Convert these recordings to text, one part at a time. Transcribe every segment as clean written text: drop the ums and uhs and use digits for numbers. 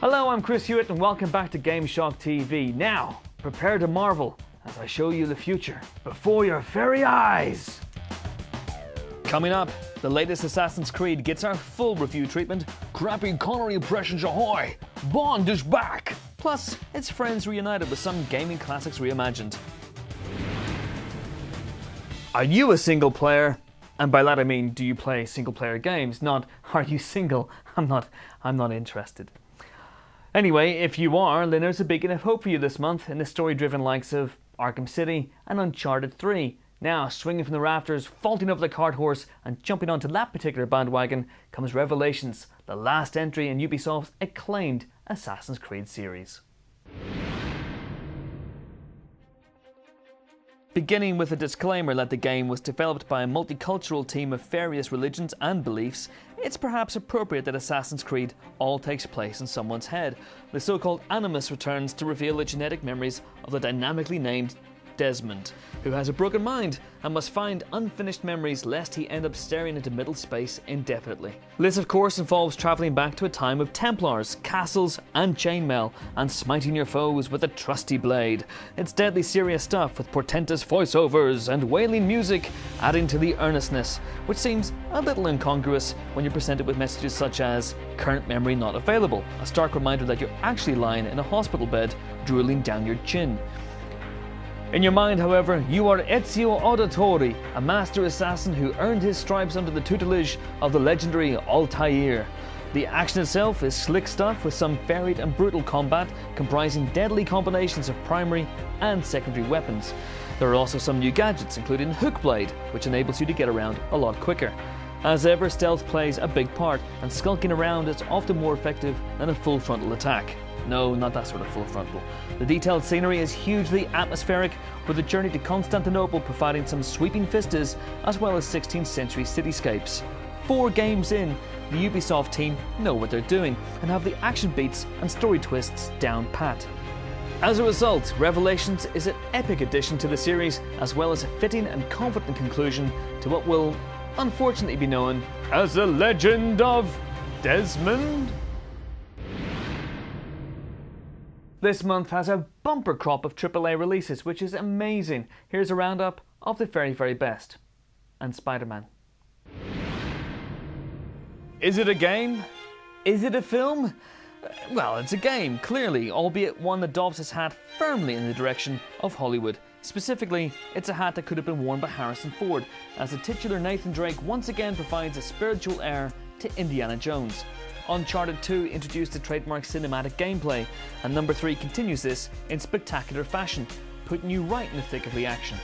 Hello, I'm Chris Hewitt and welcome back to GameShock TV. Now, prepare to marvel as I show you the future before your very eyes. Coming up, the latest Assassin's Creed gets our full review treatment. Crappy Connery impressions ahoy! Bond is back! Plus, its friends reunited with some gaming classics reimagined. Are you a single player? And by that I mean, do you play single player games? Not, are you single? I'm not interested. Anyway, if you are, then there's a big enough hope for you this month in the story-driven likes of Arkham City and Uncharted 3. Now, swinging from the rafters, vaulting over the cart horse, and jumping onto that particular bandwagon comes Revelations, the last entry in Ubisoft's acclaimed Assassin's Creed series. Beginning with a disclaimer that the game was developed by a multicultural team of various religions and beliefs, it's perhaps appropriate that Assassin's Creed all takes place in someone's head. The so-called Animus returns to reveal the genetic memories of the dynamically named Desmond, who has a broken mind and must find unfinished memories lest he end up staring into middle space indefinitely. This of course involves travelling back to a time of Templars, castles and chainmail, and smiting your foes with a trusty blade. It's deadly serious stuff with portentous voiceovers and wailing music adding to the earnestness, which seems a little incongruous when you're presented with messages such as current memory not available, a stark reminder that you're actually lying in a hospital bed drooling down your chin. In your mind, however, you are Ezio Auditore, a master assassin who earned his stripes under the tutelage of the legendary Altair. The action itself is slick stuff with some varied and brutal combat comprising deadly combinations of primary and secondary weapons. There are also some new gadgets, including Hookblade, which enables you to get around a lot quicker. As ever, stealth plays a big part, and skulking around is often more effective than a full frontal attack. No, not that sort of full frontal. The detailed scenery is hugely atmospheric, with the journey to Constantinople providing some sweeping vistas as well as 16th century cityscapes. 4 games in, the Ubisoft team know what they're doing and have the action beats and story twists down pat. As a result, Revelations is an epic addition to the series, as well as a fitting and confident conclusion to what will unfortunately be known as the Legend of Desmond. This month has a bumper crop of AAA releases, which is amazing. Here's a roundup of the very, very best. And Spider-Man. Is it a game? Is it a film? Well, it's a game, clearly, albeit one that doffs its hat firmly in the direction of Hollywood. Specifically, it's a hat that could have been worn by Harrison Ford, as the titular Nathan Drake once again provides a spiritual heir to Indiana Jones. Uncharted 2 introduced the trademark cinematic gameplay, and number 3 continues this in spectacular fashion, putting you right in the thick of the action.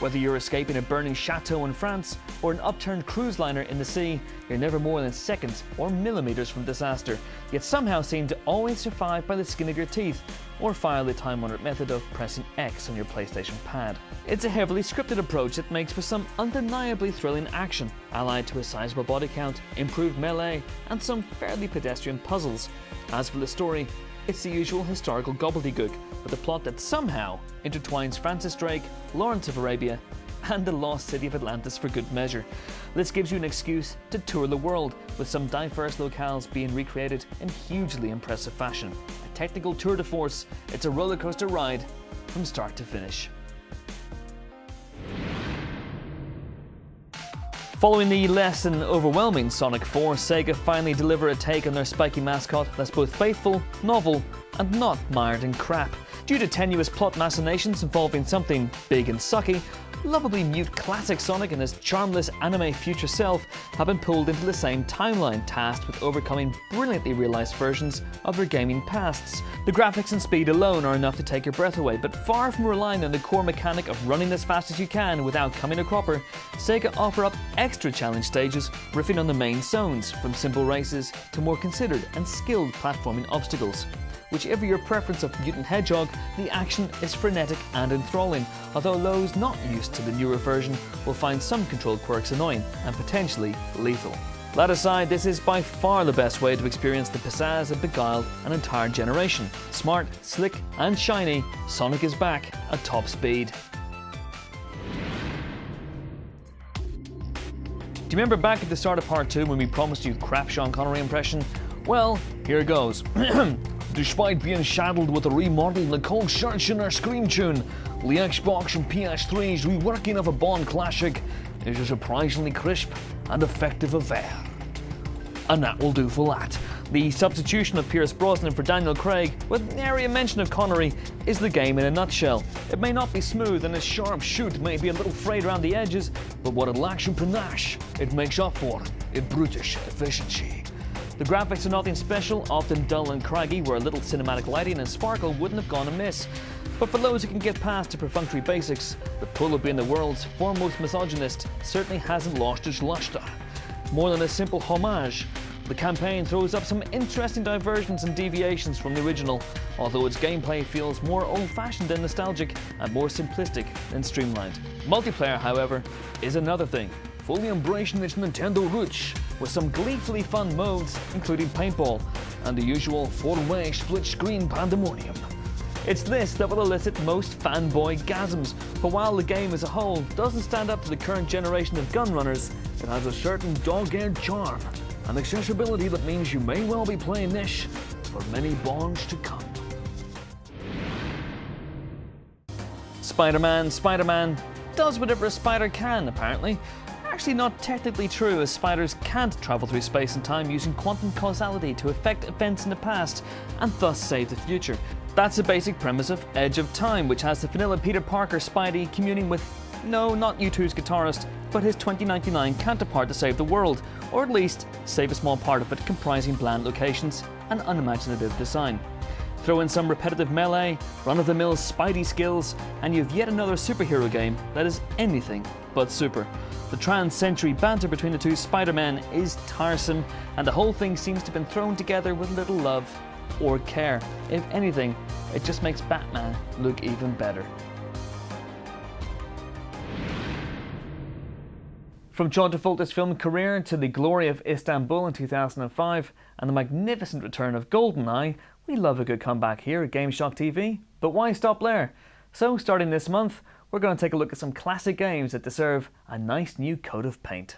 Whether you're escaping a burning chateau in France or an upturned cruise liner in the sea, you're never more than seconds or millimeters from disaster, yet somehow seem to always survive by the skin of your teeth, or file the time-honored method of pressing X on your PlayStation pad. It's a heavily scripted approach that makes for some undeniably thrilling action, allied to a sizable body count, improved melee, and some fairly pedestrian puzzles. As for the story, it's the usual historical gobbledygook, with a plot that somehow intertwines Francis Drake, Lawrence of Arabia, and the lost city of Atlantis for good measure. This gives you an excuse to tour the world, with some diverse locales being recreated in hugely impressive fashion. A technical tour de force, it's a rollercoaster ride from start to finish. Following the less than overwhelming Sonic 4, Sega finally deliver a take on their spiky mascot that's both faithful, novel, and not mired in crap. Due to tenuous plot machinations involving something big and sucky, lovably mute classic Sonic and his charmless anime future self have been pulled into the same timeline, tasked with overcoming brilliantly realised versions of their gaming pasts. The graphics and speed alone are enough to take your breath away, but far from relying on the core mechanic of running as fast as you can without coming a cropper, Sega offer up extra challenge stages riffing on the main zones, from simple races to more considered and skilled platforming obstacles. Whichever your preference of Mutant Hedgehog, the action is frenetic and enthralling, although those not used to the newer version will find some control quirks annoying and potentially lethal. That aside, this is by far the best way to experience the pizzazz that beguiled an entire generation. Smart, slick and shiny, Sonic is back at top speed. Do you remember back at the start of part 2 when we promised you crap Sean Connery impression? Well, here goes. Despite being saddled with a remodeled Nicole Scherzinger scream tune, the Xbox and PS3's reworking of a Bond classic is a surprisingly crisp and effective affair. And that will do for that. The substitution of Pierce Brosnan for Daniel Craig, with nary a mention of Connery, is the game in a nutshell. It may not be smooth and its sharp shoot may be a little frayed around the edges, but what it lacks in panache, it makes up for in brutish efficiency. The graphics are nothing special, often dull and craggy, where a little cinematic lighting and sparkle wouldn't have gone amiss. But for those who can get past the perfunctory basics, the pull of being the world's foremost misogynist certainly hasn't lost its luster. More than a simple homage, the campaign throws up some interesting diversions and deviations from the original, although its gameplay feels more old-fashioned than nostalgic and more simplistic than streamlined. Multiplayer, however, is another thing, fully embracing its Nintendo roots, with some gleefully fun modes, including paintball, and the usual 4-way split-screen pandemonium. It's this that will elicit most fanboy-gasms, for while the game as a whole doesn't stand up to the current generation of gun runners, it has a certain dog-eared charm and accessibility that means you may well be playing this for many Bonds to come. Spider-Man does whatever a spider can, apparently. Actually not technically true, as spiders can't travel through space and time using quantum causality to affect events in the past and thus save the future. That's the basic premise of Edge of Time, which has the vanilla Peter Parker Spidey communing with, no, not U2's guitarist, but his 2099 counterpart to save the world, or at least save a small part of it, comprising bland locations and unimaginative design. Throw in some repetitive melee, run-of-the-mill Spidey skills, and you've yet another superhero game that is anything but super. The trans-century banter between the two Spider-Men is tiresome, and the whole thing seems to have been thrown together with little love or care. If anything, it just makes Batman look even better. From John Travolta's film career to the glory of Istanbul in 2005 and the magnificent return of GoldenEye, we love a good comeback here at GameShock TV. But why stop there? So starting this month, we're going to take a look at some classic games that deserve a nice new coat of paint.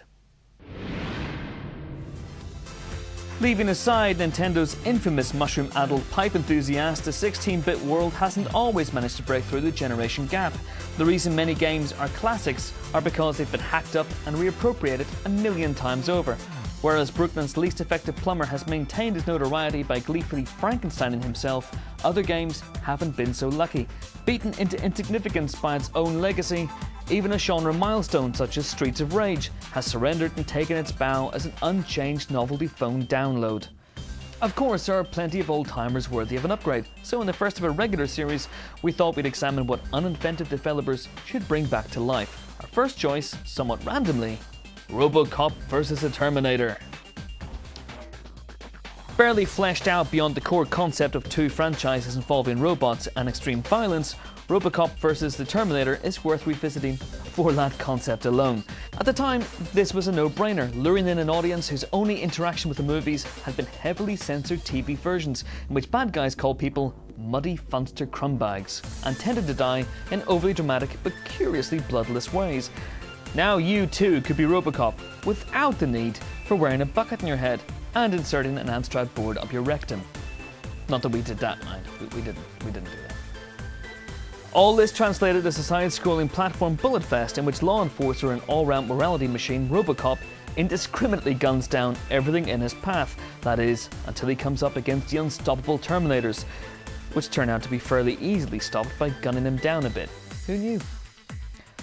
Leaving aside Nintendo's infamous mushroom-addled pipe enthusiast, the 16-bit world hasn't always managed to break through the generation gap. The reason many games are classics are because they've been hacked up and reappropriated a million times over. Whereas Brooklyn's least effective plumber has maintained his notoriety by gleefully Frankensteining himself, other games haven't been so lucky. Beaten into insignificance by its own legacy, even a genre milestone such as Streets of Rage has surrendered and taken its bow as an unchanged novelty phone download. Of course, there are plenty of old-timers worthy of an upgrade, so in the first of a regular series, we thought we'd examine what uninventive developers should bring back to life. Our first choice, somewhat randomly, RoboCop vs. the Terminator. Barely fleshed out beyond the core concept of two franchises involving robots and extreme violence, RoboCop vs. the Terminator is worth revisiting for that concept alone. At the time, this was a no-brainer, luring in an audience whose only interaction with the movies had been heavily censored TV versions, in which bad guys called people muddy funster crumbags, and tended to die in overly dramatic but curiously bloodless ways. Now you too could be RoboCop, without the need for wearing a bucket on your head and inserting an Amstrad board up your rectum. Not that we did that, mind. We didn't do that. All this translated as a side-scrolling platform bullet fest in which law enforcer and all-round morality machine RoboCop indiscriminately guns down everything in his path, that is, until he comes up against the unstoppable Terminators, which turn out to be fairly easily stopped by gunning him down a bit. Who knew?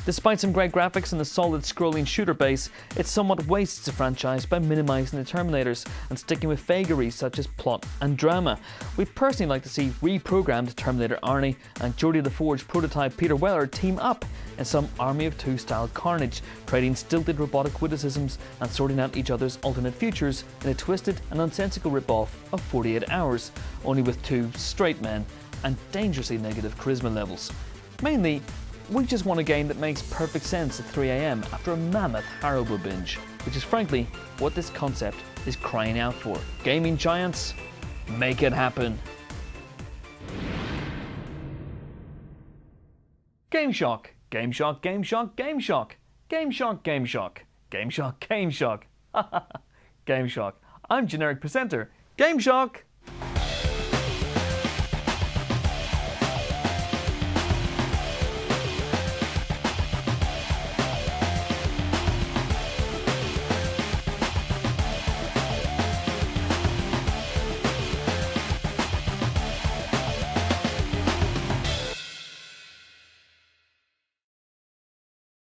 Despite some great graphics and a solid scrolling shooter base, it somewhat wastes the franchise by minimising the Terminators and sticking with vagaries such as plot and drama. We'd personally like to see reprogrammed Terminator Arnie and Geordie the Forge prototype Peter Weller team up in some Army of Two style carnage, trading stilted robotic witticisms and sorting out each other's alternate futures in a twisted and nonsensical rip-off of 48 Hours, only with two straight men and dangerously negative charisma levels. Mainly, we just want a game that makes perfect sense at 3 AM after a mammoth Haribo binge, which is frankly what this concept is crying out for. Gaming giants, make it happen. GameShock, GameShock, GameShock, GameShock, GameShock, GameShock, GameShock, GameShock, GameShock. I'm generic presenter, GameShock.